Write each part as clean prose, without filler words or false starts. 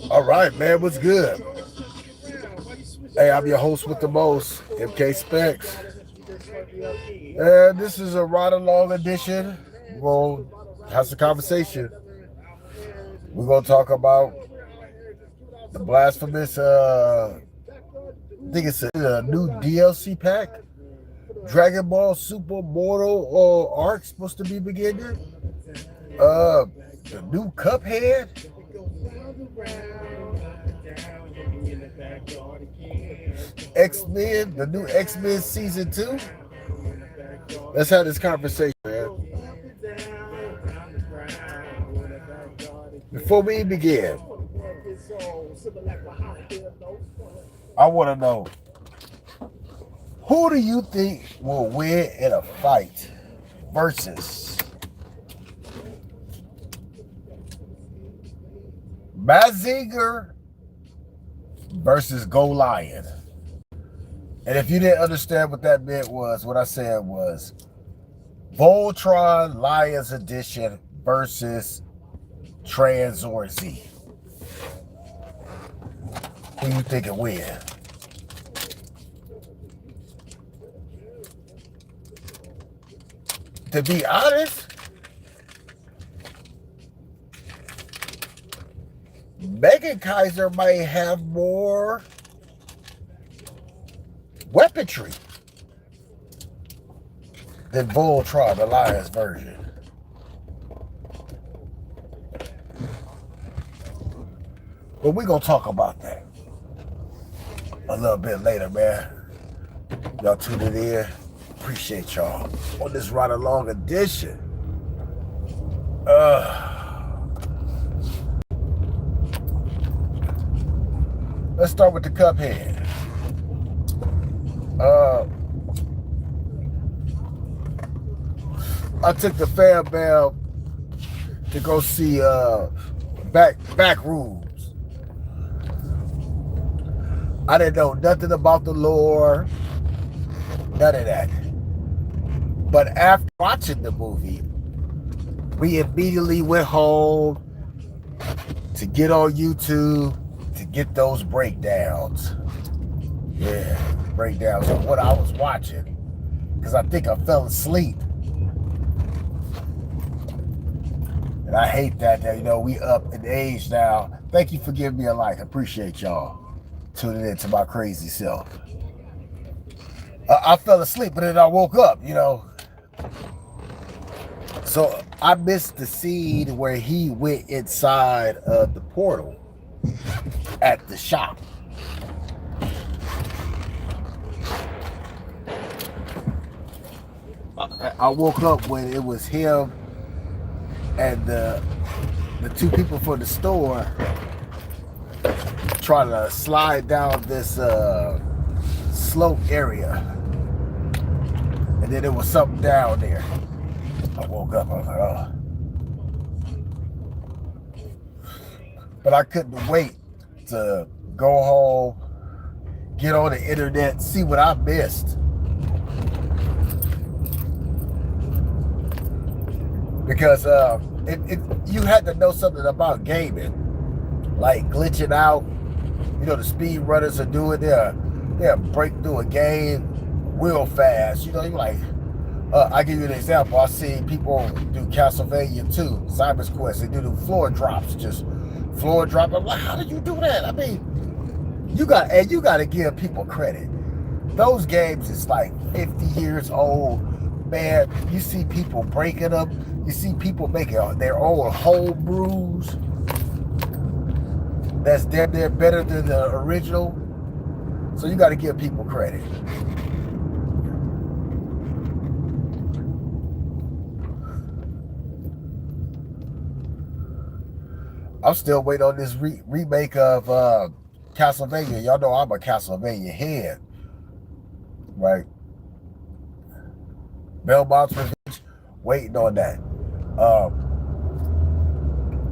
All right, man. What's good? Hey, I'm your host with the most, MK Specs. And this is a ride along edition. We'll have some conversation. We're gonna talk about the Blasphemous. I think it's a new DLC pack. Dragon Ball Super Mortal Arc supposed to be beginning. The new Cuphead. Xmen, the new Xmen season 2. Let's have this conversation, man. Before we begin, I want to know, who do you think will win in a fight versus Mazinger versus Go Lion? And if you didn't understand what that meant, was what I said was Voltron Lions Edition versus Tranzor Z. Who you think will win? To be honest, Megan Kaiser might have more weaponry than Voltron, the Lions version. But we're going to talk about that a little bit later, man. Y'all tuning in. Appreciate y'all on this ride along edition. Let's start with the Cuphead. I took the fan bell to go see back rooms. I didn't know nothing about the lore, none of that. But after watching the movie, we immediately went home to get on YouTube to get those breakdowns. Yeah, breakdowns of what I was watching. Because I think I fell asleep. And I hate that, we up in age now. Thank you for giving me a like. I appreciate y'all tuning in to my crazy self. I fell asleep, but then I woke up, So I missed the scene where he went inside of the portal at the shop. I woke up when it was him and the two people from the store trying to slide down this slope area, and then there was something down there. I woke up, I was like, oh. But I couldn't wait to go home, get on the internet, see what I missed. Because you had to know something about gaming, like glitching out. The speed runners are doing they'll break through a game real fast. You're like, I give you an example. I see people do Castlevania 2, Simon's Quest. They do the floor drops, just floor drop. I'm like, how did you do that? I mean, you got to give people credit. Those games is like 50 years old, man. You see people breaking them. You see people making their own home brews. That's they're better than the original. So you got to give people credit. I'm still waiting on this remake of Castlevania. Y'all know I'm a Castlevania head, right? Belmont's Revenge, waiting on that.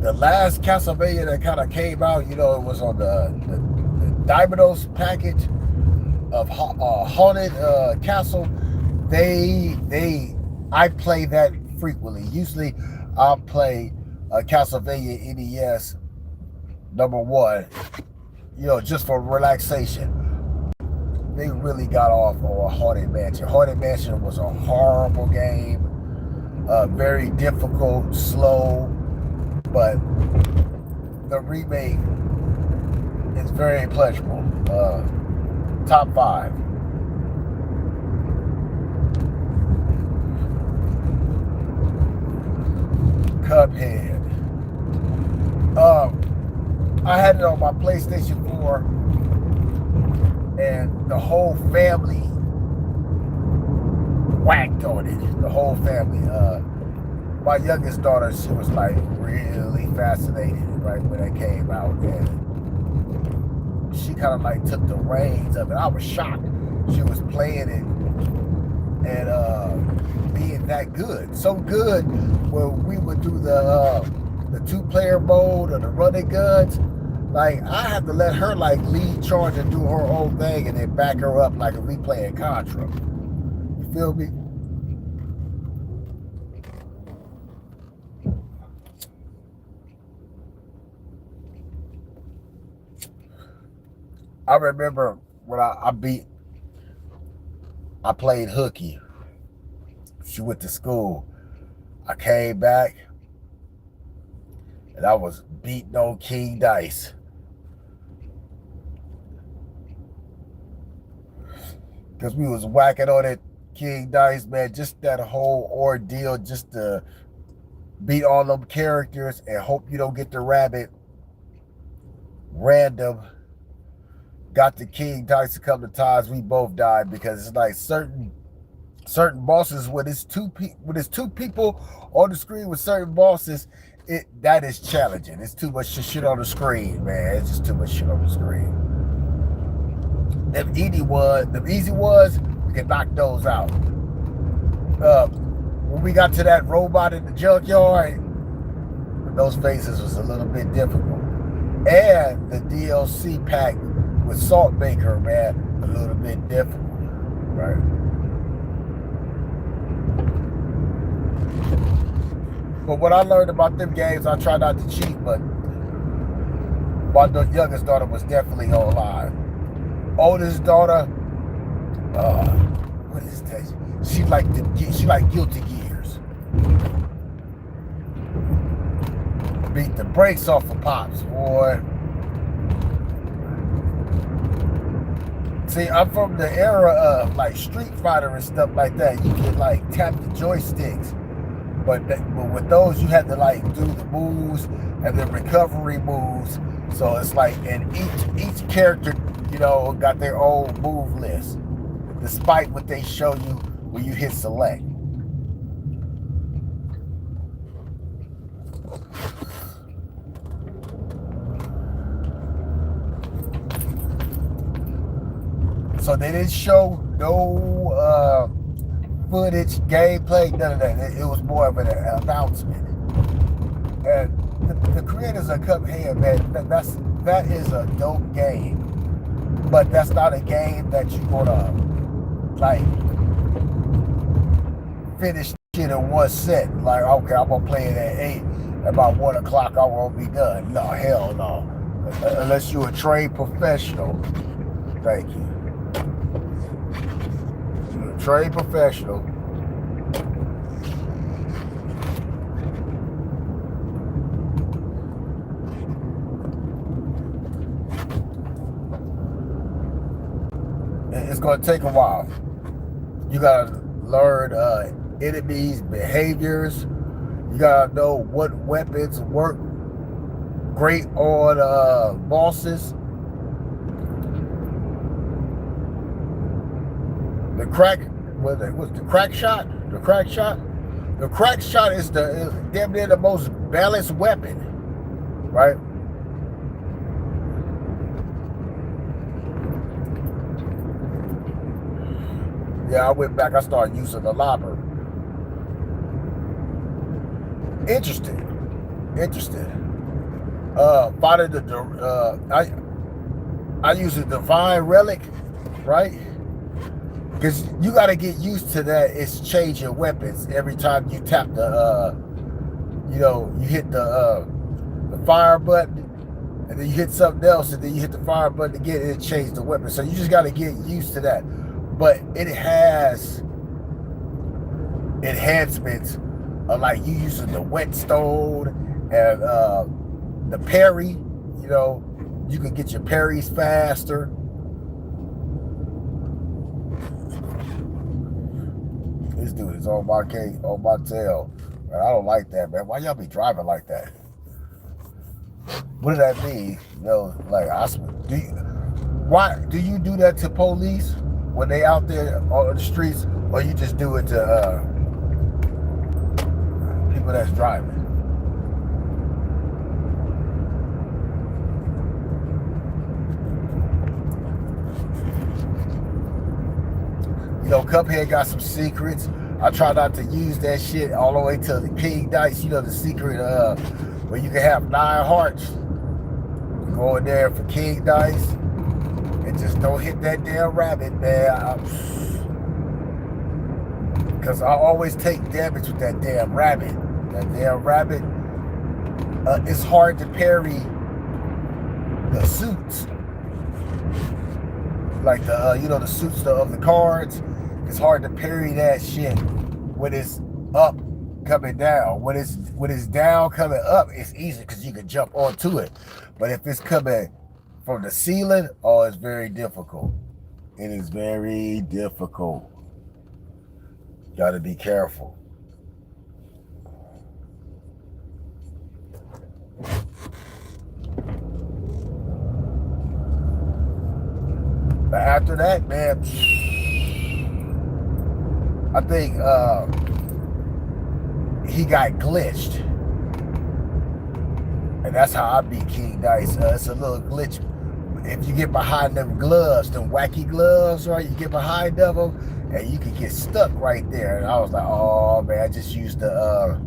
The last Castlevania that kind of came out, it was on the Domino's package of Haunted Castle. I play that frequently. Usually I'll play Castlevania NES number one, just for relaxation. They really got off on Haunted Mansion. Haunted Mansion was a horrible game, very difficult, slow, but the remake is very pleasurable. Top 5. Cuphead. I had it on my PlayStation 4, and the whole family whacked on it. The whole family. My youngest daughter, she was like really fascinated right when it came out, and she kind of like took the reins of it. I was shocked. She was playing it and being that good, so good. Where we would do the 2-player mode or the running guns. Like, I have to let her like lead charge and do her own thing, and then back her up like if we playing Contra. You feel me? I remember when I played hooky. She went to school. I came back and I was beating on King Dice. Because we was whacking on it, King Dice, man. Just that whole ordeal, just to beat all them characters and hope you don't get the rabbit random. Got the King Dice a couple of times. We both died because it's like certain bosses, when it's two people on the screen with certain bosses, that is challenging. It's too much shit on the screen, man. It's just too much shit on the screen. Them easy ones, we can knock those out. When we got to that robot in the junkyard, those phases was a little bit difficult. And the DLC pack with Saltbaker, man, a little bit difficult, right? But what I learned about them games, I try not to cheat, but my youngest daughter was definitely online. Oldest daughter, what is that? She like Guilty Gears. Beat the brakes off of Pops, boy. See, I'm from the era of like Street Fighter and stuff like that. You could like tap the joysticks. But with those, you had to like do the moves and the recovery moves. So it's like, and each character, got their own move list, despite what they show you when you hit select. So they didn't show no footage, gameplay, none of that. It was more of an announcement. And the creators of Cuphead, man, that is a dope game. But that's not a game that you're gonna like finish shit in one set. Like, okay, I'm gonna play it at 8. About 1 o'clock, I won't be done. No, hell no. Unless you're a trained professional. Thank you. You're a trained professional. It's going to take a while. You got to learn enemies' behaviors. You got to know what weapons work great on bosses. The crack shot? The crack shot? The crack shot is damn near the most balanced weapon, right? Yeah, I went back. I started using the lobber. Interesting. Finding I use a divine relic, right? Because you got to get used to that. It's changing weapons every time you tap the, you hit the fire button. and then you hit something else, and then you hit the fire button again, and it changed the weapon. So you just got to get used to that. But it has enhancements of like you using the whetstone and the parry. You know, you can get your parries faster. This dude is on my tail. Man, I don't like that, man. Why y'all be driving like that? What does that mean? You know, like why do you do that to police when they out there on the streets, or you just do it to people that's driving? You know, Cuphead got some secrets. I try not to use that shit all the way to the King Dice. You know, the secret where you can have 9 hearts. You go in there for King Dice and just don't hit that damn rabbit, man. Because I always take damage with that damn rabbit. That damn rabbit, it's hard to parry the suits. Like the, you know, the suits of the cards. It's hard to parry that shit when it's up coming down. When it's down coming up, it's easy because you can jump onto it. But if it's coming from the ceiling, oh, it's very difficult. It is very difficult. Got to be careful. But after that, man, I think he got glitched. And that's how I beat King Dice. It's a little glitch. If you get behind them gloves, them wacky gloves, right? You get behind them and you can get stuck right there. And I was like, oh man, I just used the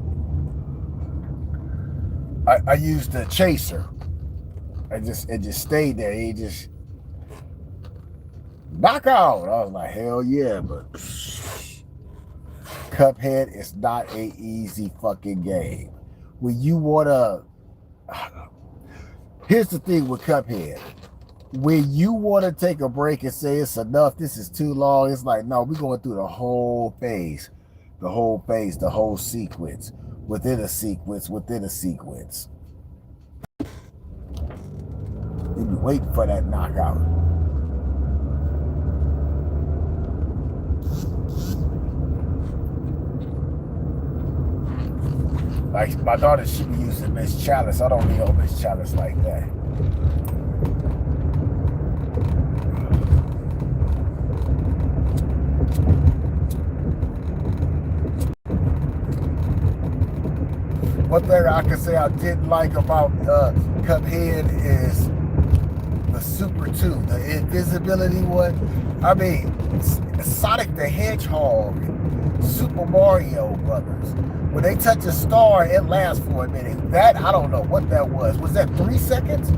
I used the chaser. It just stayed there. He just knock out. I was like, hell yeah, but Cuphead is not an easy fucking game. When you wanna, here's the thing with Cuphead. When you want to take a break and say it's enough, this is too long, it's like, no, we're going through the whole phase, the whole sequence, within a sequence, within a sequence. You be waiting for that knockout. Like my daughter, she be using Miss Chalice. I don't need no Miss Chalice like that. One thing I can say I didn't like about Cuphead is the Super 2, the invisibility one. I mean, Sonic the Hedgehog, Super Mario Brothers. When they touch a star, it lasts for a minute. That, I don't know what that was. Was that 3 seconds?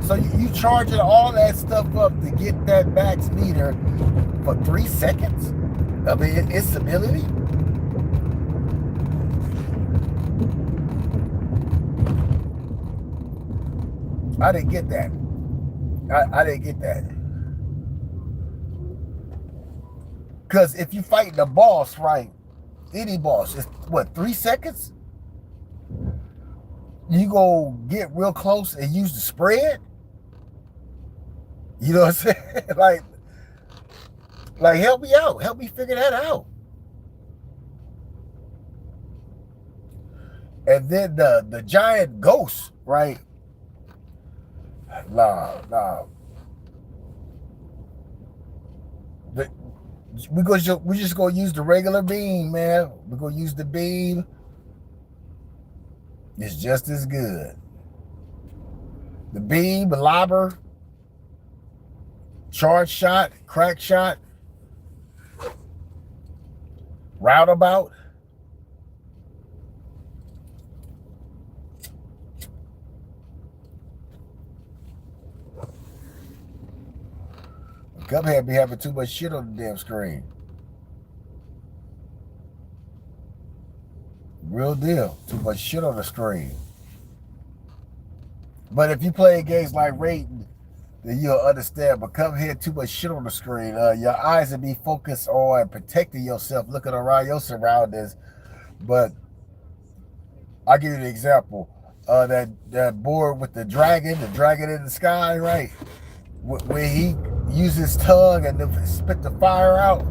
So you charging all that stuff up to get that max meter for 3 seconds? I mean, it's ability. I didn't get that. I didn't get that. Because if you fight the boss, right, any boss, it's what, 3 seconds? You go get real close and use the spread? You know what I'm saying? like help me out. Help me figure that out. And then the giant ghost, right? Nah. We're just gonna use the regular beam, man. We're gonna use the beam. It's just as good. The beam, the lobber, charge shot, crack shot, roundabout. Cuphead be having too much shit on the damn screen. Real deal. Too much shit on the screen. But if you play games like Raiden, then you'll understand. But Cuphead, too much shit on the screen. Your eyes will be focused on protecting yourself, looking around your surroundings. But I'll give you an example. That board with the dragon in the sky, right? Where he uses his tongue and then spit the fire out.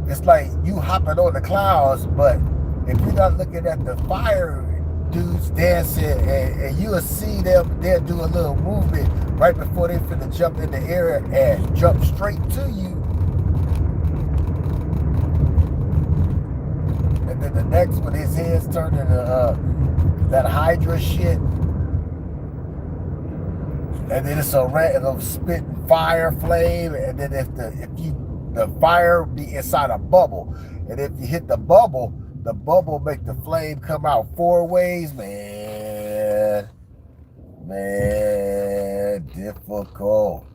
It's like you hopping on the clouds, but if you're not looking at the fire dudes dancing, and you'll see them, they'll do a little movement right before they finna jump in the air and jump straight to you. And then the next one, his head's turning to that Hydra shit. And then it's a rat of spitting fire flame, and then if the fire be inside a bubble, and if you hit the bubble make the flame come out 4 ways, man, difficult.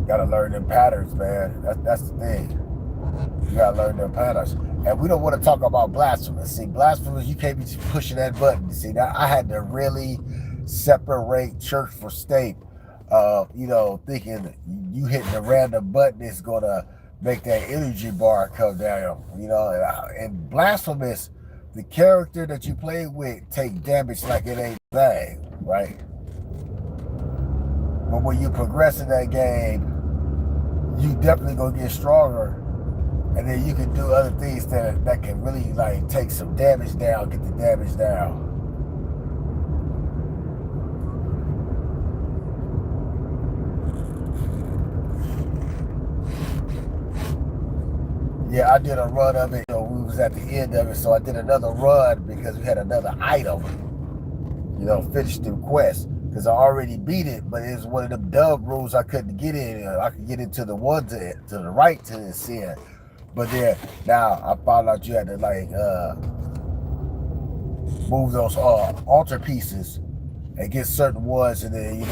Gotta learn them patterns, man. That's the thing. You gotta learn them patterns. And we don't want to talk about Blasphemous. See, Blasphemous, you can't be pushing that button. See, now I had to really separate church from state. Thinking you hitting a random button is gonna make that energy bar come down. And Blasphemous, the character that you play with take damage like it ain't a thing, right? But when you progress in that game, you definitely gonna get stronger, and then you can do other things that can really like take some damage down, get the damage down. Yeah, I did a run of it. We was at the end of it, so I did another run because we had another item. Finished the quest. Because I already beat it, but it's one of them dub rooms I couldn't get in. I could get into the one to the right to the sin. But then now I found out you had to move those altar pieces and get certain ones, and then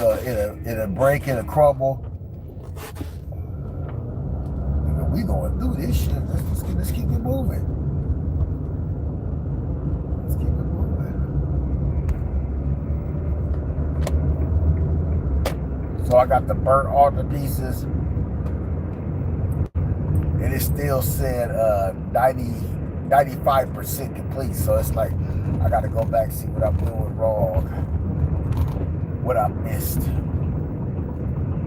it'll break, it'll crumble. We going through this shit. Let's keep it moving. So I got the burnt altar pieces, and it still said 95% complete. So it's like I got to go back and see what I'm doing wrong, what I missed.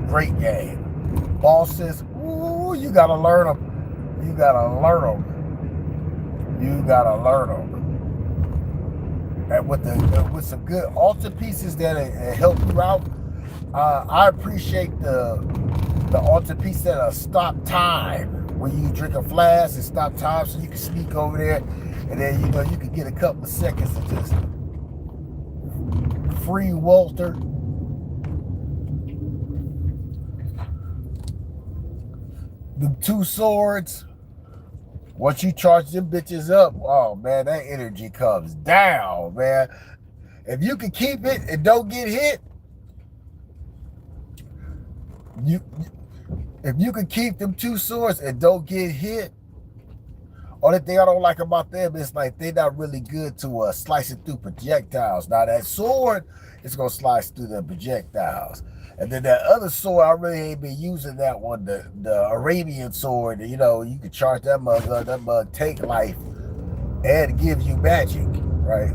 Great game. Bosses, ooh, you gotta learn them. And with some good altar pieces that help you out. I appreciate the altar piece that'll stop time when you drink a flask and stop time, so you can sneak over there, and then you can get a couple of seconds to just free Walter. The 2 swords. Once you charge them bitches up, oh man, that energy comes down, man. If you can keep it and don't get hit. If you can keep them 2 swords and don't get hit, only thing I don't like about them is like they're not really good to slicing through projectiles. Now that sword is gonna slice through the projectiles, and then that other sword I really ain't been using that one, the Arabian sword. You can charge that mug take life and give you magic, right?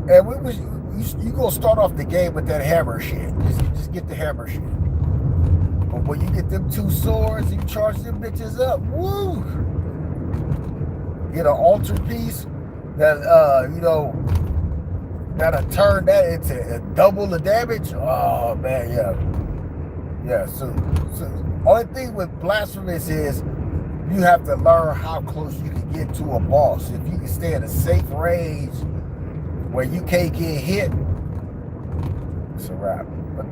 And you gonna start off the game with that hammer shit. Just get the hammer shit. But when you get them 2 swords, you charge them bitches up. Woo! Get an altar piece that that'll turn that into double the damage. Oh man, yeah. So only thing with Blasphemous is you have to learn how close you can get to a boss. If you can stay in a safe range where you can't get hit, it's a wrap. But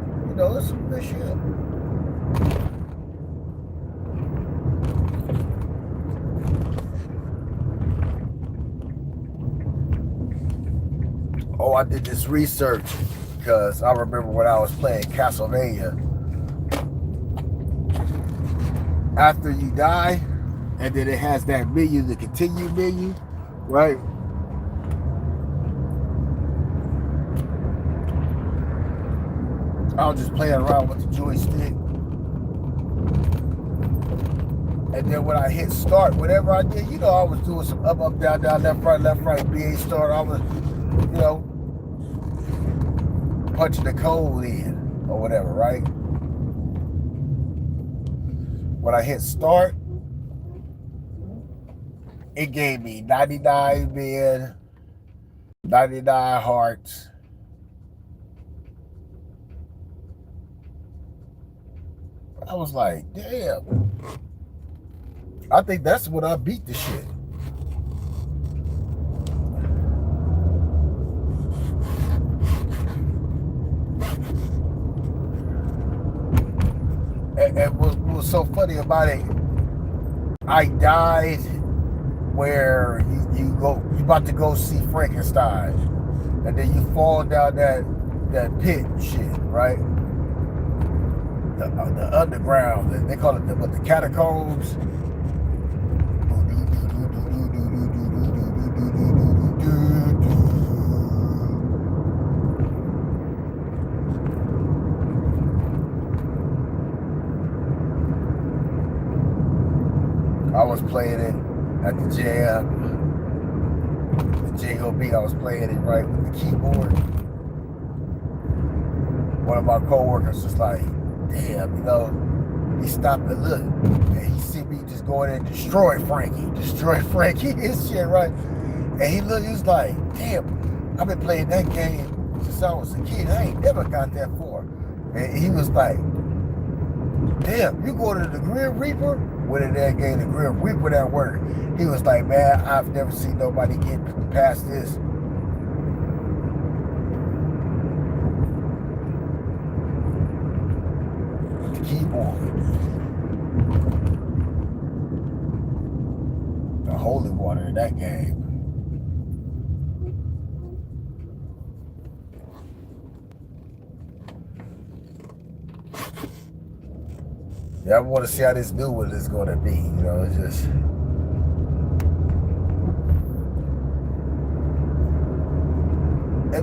it's some good shit. I did this research because I remember when I was playing Castlevania, after you die, and then it has that menu, the continue menu, right? I was just playing around with the joystick. And then when I hit start, whatever I did, I was doing some up, down, left, right, BA start. I was, punching the code in or whatever, right? When I hit start, it gave me 99 men, 99 hearts. I was like, damn. I think that's when I beat the shit. And what was so funny about it, I died where you about to go see Frankenstein, and then you fall down that pit shit, right? The underground, they call it the catacombs. I was playing it at the jam, the J.O.B. I was playing it right with the keyboard. One of my co-workers was like, damn, he stopped and looked, and he see me just going in and destroy Frankie and shit, right? And he looked, he was like, damn, I've been playing that game since I was a kid. I ain't never got that far. And he was like, damn, you go to the Grim Reaper? When in that game, the Grim Reaper that work. He was like, man, I've never seen nobody get past this. With the keyboard. The holy water in that game. Yeah, I want to see how this new one is going to be. It's just.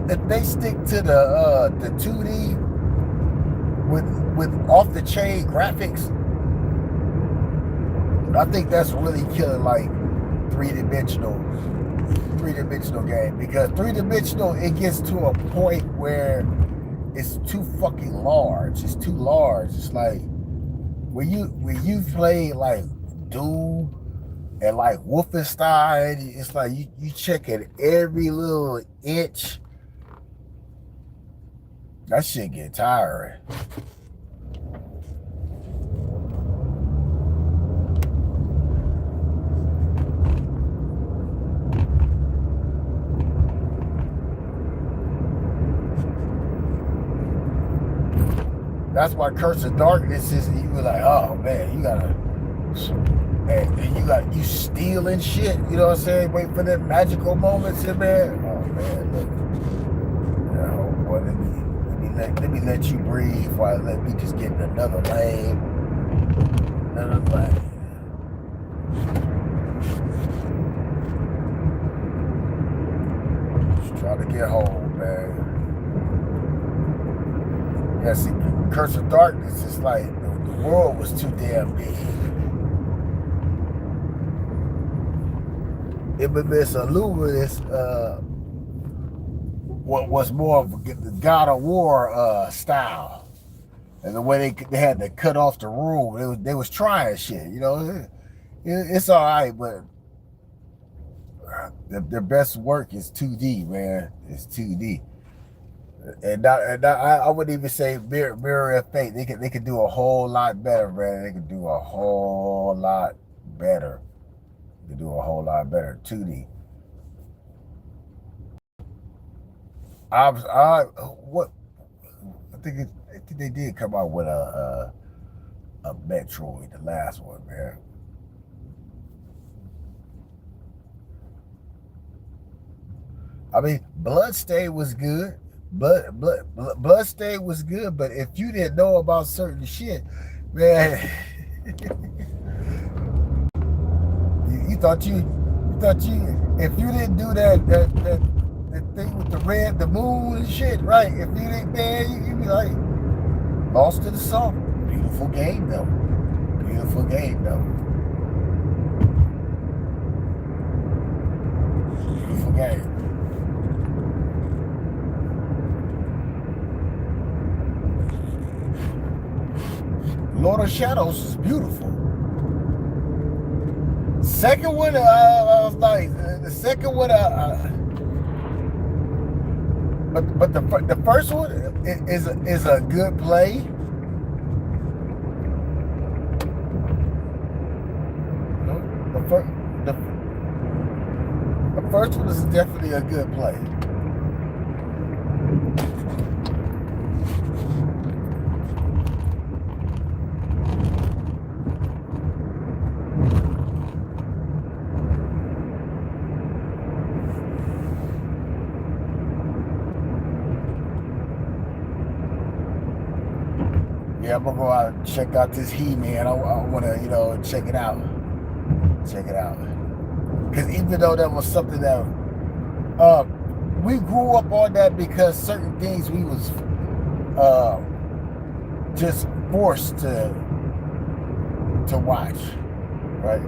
If they stick to the 2D with off the chain graphics, I think that's really killing like three-dimensional game, because three-dimensional, it gets to a point where it's too fucking large. It's too large. It's like when you play like Doom and like Wolfenstein, it's like you checking every little inch. That shit get tiring. That's why Curse of Darkness is, you were like, oh man, you gotta, and you stealing shit, you know what I'm saying? Wait for them magical moments in there. Oh man, look. Boy, let me let you breathe while let me just get in another lane. Just trying to get home, man. Yeah, see, Curse of Darkness is like the world was too damn big. Infamous Illuminous what was more of the God of War style, and the way they had to cut off the room. They was trying shit, it's all right, but their best work is 2D, man. It's 2D. And I wouldn't even say Mirror of Fate. They could do a whole lot better, man. They could do a whole lot better. 2D. I think they did come out with a Metroid, the last one, man. I mean, Bloodstain was good. Bloodstain was good, but if you didn't know about certain shit, man, you thought you if you didn't do that thing with the moon and shit, right? If you didn't, man, you'd be like lost to the song. Beautiful game though. Beautiful game though. Beautiful game. Lord of Shadows is beautiful. Second one, I was like, the second one, but the first one is a good play. The first one is definitely a good play. Yeah, I'm gonna go out and check out this He-Man. I want to, check it out. Check it out. Because even though that was something that we grew up on that because certain things we was just forced to watch, right?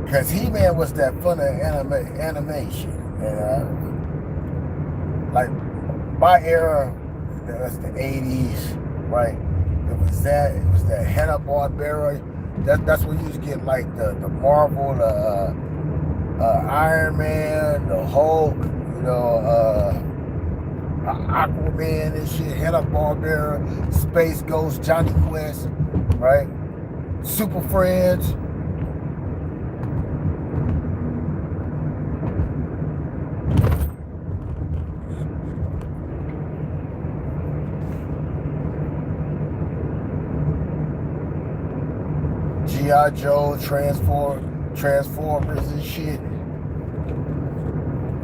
Because He-Man was that fun of animation. Like my era, that's the 80s, right? It was that Hanna-Barbera. That's when you was getting like the Marvel, Iron Man, the Hulk, Aquaman and shit, Hanna-Barbera, Space Ghost, Johnny Quest, right? Super Friends. G.I. Joe, Transformers and shit.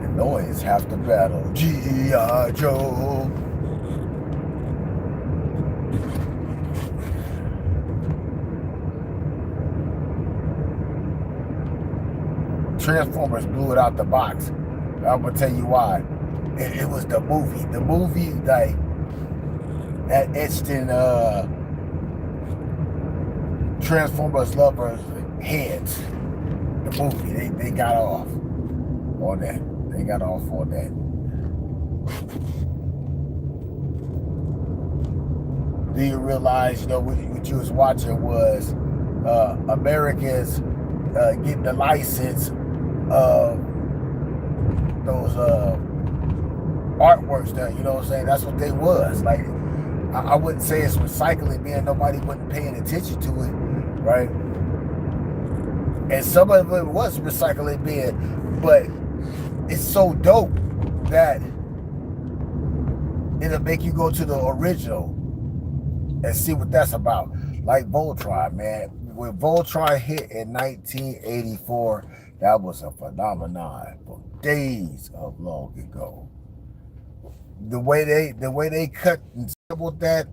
The noise half the battle. G.I. Joe. Transformers blew it out the box. I'm gonna tell you why. It was the movie. The movie like that etched in Transformers lovers' heads. The movie, they got off on that. They got off on that. Do you realize, what you was watching was Americans getting the license of those artworks that, you know what I'm saying? That's what they was. Like, I wouldn't say it's recycling, being nobody wasn't paying attention to it, right? And some of it was recycling being, but it's so dope that it'll make you go to the original and see what that's about. Like Voltron, man. When Voltron hit in 1984, that was a phenomenon for days of long ago. The way they cut and scribbled that,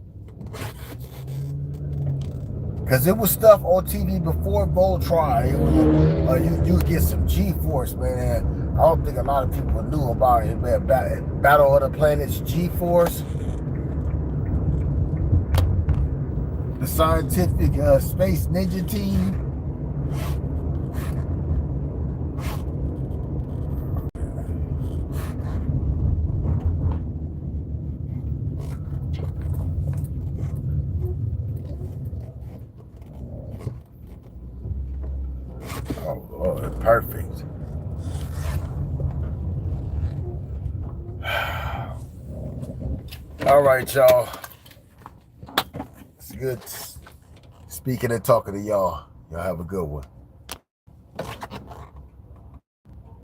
because it was stuff on TV before Voltron. It was, you get some G-Force, man. I don't think a lot of people knew about it, man. Battle of the Planets, G-Force, the scientific space ninja team. Oh, Lord, perfect. All right, y'all. It's good speaking and talking to y'all. Y'all have a good one.